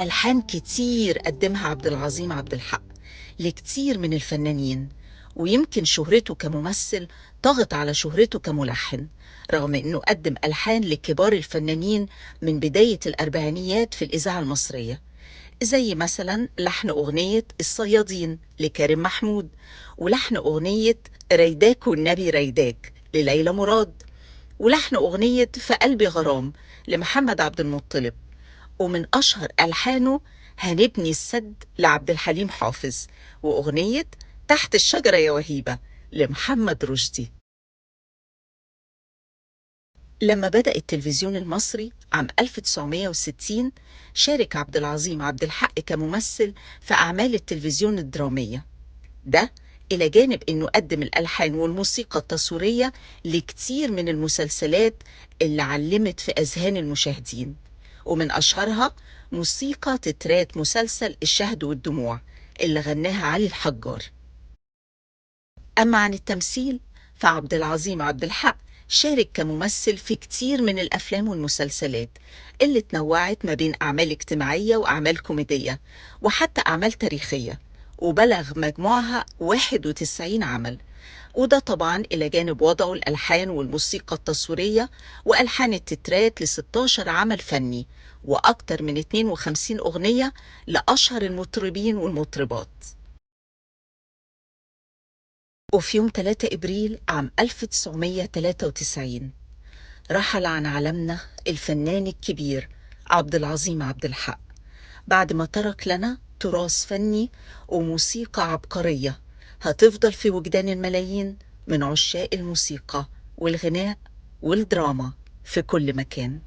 ألحان كتير قدمها عبد العظيم عبد الحق لكتير من الفنانين، ويمكن شهرته كممثل طغت على شهرته كملحن، رغم أنه قدم ألحان لكبار الفنانين من بداية الأربعينيات في الإذاعة المصرية، زي مثلا لحن أغنية الصيادين لكريم محمود، ولحن أغنية ريداك والنبي ريداك لليلى مراد، ولحن أغنية في قلبي غرام لمحمد عبد المطلب. ومن أشهر ألحانه هنبني السد لعبد الحليم حافظ، وأغنية تحت الشجرة يا وهيبة لمحمد رشدي. لما بدأ التلفزيون المصري عام 1960 شارك عبد العظيم عبد الحق كممثل في أعمال التلفزيون الدرامية، ده إلى جانب أنه قدم الألحان والموسيقى التصويرية لكتير من المسلسلات اللي علمت في أذهان المشاهدين، ومن أشهرها موسيقى تترات مسلسل الشهد والدموع اللي غناها علي الحجار. أما عن التمثيل فعبد العظيم عبد الحق شارك كممثل في كتير من الأفلام والمسلسلات اللي تنوعت ما بين أعمال اجتماعية وأعمال كوميدية وحتى أعمال تاريخية، وبلغ مجموعها 91 عمل، وده طبعا إلى جانب وضعه الألحان والموسيقى التصويرية وألحان التترات ل 16 عمل فني وأكتر من 52 أغنية لأشهر المطربين والمطربات. وفي يوم 3 إبريل عام 1993 رحل عن عالمنا الفنان الكبير عبد العظيم عبد الحق، بعد ما ترك لنا تراث فني وموسيقى عبقرية هتفضل في وجدان الملايين من عشاق الموسيقى والغناء والدراما في كل مكان.